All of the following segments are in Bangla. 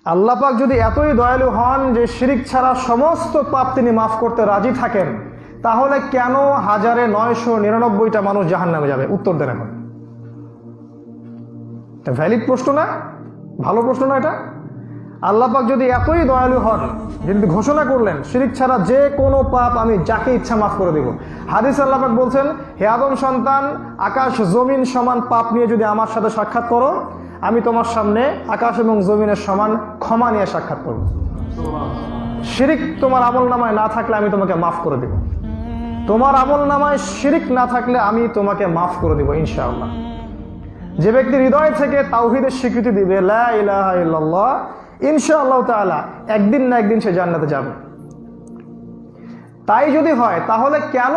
আল্লাহ পাক যদি এতই দয়ালু হন যে শিরিক ছাড়া সমস্ত পাপ তিনি মাফ করতে রাজি থাকেন, তাহলে কেন 1999টা মানুষ জাহান্নামে যাবে? উত্তর দেন এখন। এটা ভ্যালিড প্রশ্ন না? ভালো প্রশ্ন না এটা? আল্লাহ পাক যদি এতই দয়ালু হন, যদি ঘোষণা করলেন শিরিক ছাড়া যে কোনো পাপ আমি যাকে ইচ্ছা মাফ করে দেব। হাদিস আল্লাহ পাক বলছেন, হে আদম সন্তান, আকাশ জমিন সমান পাপ নিয়ে যদি আমার সাথে সাক্ষাৎ করো, আমি তোমার সামনে আকাশ এবং জমিনের সমান ক্ষমা নিয়ে সাক্ষাৎ করব। শিরিক তোমার আমল নামায় না থাকলে আমি তোমাকে মাফ করে দেব। তোমার আমল নামায় শিরিক না থাকলে আমি তোমাকে মাফ করে দেব ইনশাআল্লাহ। যে ব্যক্তি হৃদয় থেকে তাওহীদের স্বীকৃতি দিবে, লা ইলাহা ইল্লাল্লাহ, ইনশাআল্লাহ তাআলা একদিন না একদিন সে জান্নাতে যাবে। তাই যদি হয়, তাহলে কেন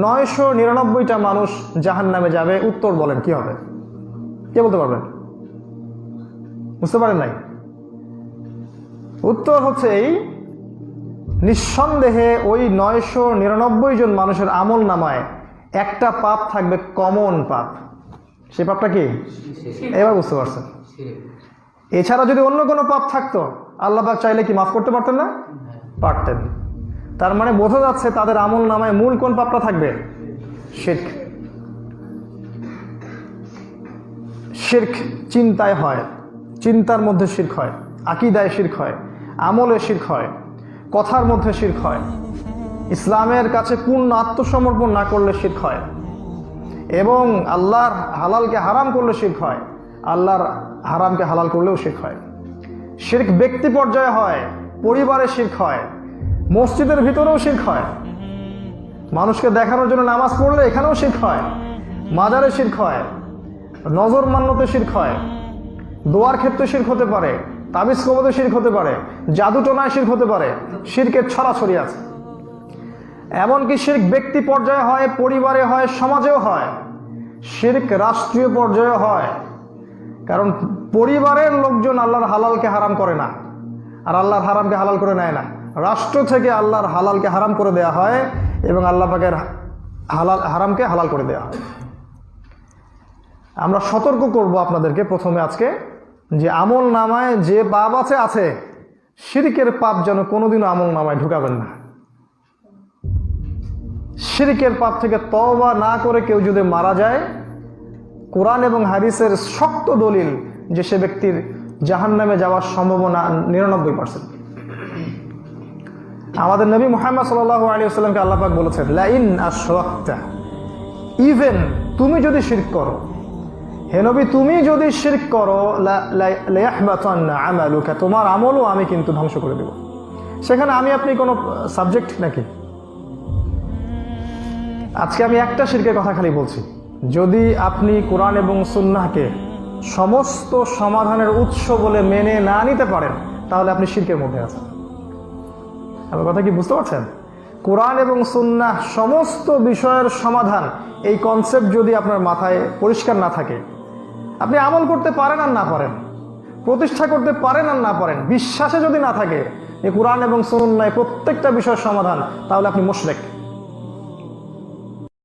999টা মানুষ জাহান্নামে যাবে? উত্তর বলেন, কি হবে? কে বলতে পারবেন? বুঝতে পারেন নাই? উত্তর হচ্ছে এই, নিঃসন্দেহে ওই 999 জন মানুষের আমল নামায় একটা পাপ থাকবে, কমন পাপ। সেই পাপটা কি? এবার বুঝতে পারছেন? এছাড়া যদি অন্য কোনো পাপ থাকতো, আল্লাহ পাক চাইলে কি মাফ করতে পারতেন না? পারতেন। তার মানে বোঝা যাচ্ছে তাদের আমল নামায় মূল কোন পাপটা থাকবে? শিরক। শিরক চিন্তায় হয়, চিন্তার মধ্যে শিরক হয়, আকীদায় শিরক হয়, আমলে শিরক হয়, কথার মধ্যে শিরক হয়, ইসলামের কাছে পূর্ণ আত্মসমর্পণ না করলে শিরক হয়, এবং আল্লাহর হালালকে হারাম করলে শিরক হয়, আল্লাহর হারামকে হালাল করলেও শিরক হয়। শিরক ব্যক্তি পর্যায়ে হয়, পরিবারে শিরক হয়, মসজিদের ভিতরেও শিরক হয়, মানুষকে দেখানোর জন্য নামাজ পড়লে এখানেও শিরক হয়, মাজারে শিরক হয়, নজর মান্যতে শিরক হয়, দোয়ার ক্ষেত্রে শিরক হতে পারে, তাবিজ কবতে শিরক হতে পারে, জাদু টোনায় শিরক হতে পারে, শিরকের ছড়াছড়ি আছে। এমনকি শিরক ব্যক্তি পর্যায়ে হয়, পরিবারে হয়, সমাজেও হয়, শিরক রাষ্ট্রীয় পর্যায়ে হয়। কারণ পরিবারের লোকজন আল্লাহর হালালকে হারাম করে না, আর আল্লাহর হারামকে হালাল করে নেয় না। রাষ্ট্র থেকে আল্লাহর হালালকে হারাম করে দেয়া হয় এবং আল্লাহ পাকের হারামকে হালাল করে দেয়া হয়। আমরা সতর্ক করব আপনাদেরকে প্রথমে আজকে, যে আমল নামায় যে পাপ আছে, শিরকের পাপ যেন কোনোদিনও আমল নামায় ঢুকাবেন না। শিরকের পাপ থেকে তওবা না করে কেউ যদি মারা যায়, কোরআন এবং হাদিসের শক্ত দলিল যে সে ব্যক্তির জাহান্নামে যাওয়ার সম্ভাবনা 99%। আমাদের নবী মুহাম্মদ সাল্লাল্লাহু আলাইহি ওয়াসাল্লামকে আল্লাহ পাক বলেছেন, লা ইন আশরাকতা, ইভেন তুমি যদি শিরক করো, হে নবী তুমি যদি শিরক করো, লা ইয়াহবাতান্না আমালুকা, তোমার আমলও আমি কিন্তু ধ্বংস করে দেব। সেখানে আমি আপনি কোনো সাবজেক্ট নাকি? আজকে আমি একটা শিরকের কথা খালি বলছি। যদি আপনি কোরআন এবং সুন্নাহকে সমস্ত সমাধানের উৎস বলে মেনে না নিতে পারেন, তাহলে আপনি শিরকের মধ্যে আছেন। আমার কথা কি বুঝতে পারছেন? কোরআন এবং সুন্নাহ সমস্ত বিষয়ের সমাধান, এই কনসেপ্ট যদি আপনার মাথায় পরিষ্কার না থাকে, আপনি আমল করতে পারেন আর না পারেন, প্রতিষ্ঠা করতে পারেন আর না পারেন, বিশ্বাসে যদি না থাকে যে কোরআন এবং সুন্নাহ প্রত্যেকটা বিষয়ের সমাধান, তাহলে আপনি মুশরিক।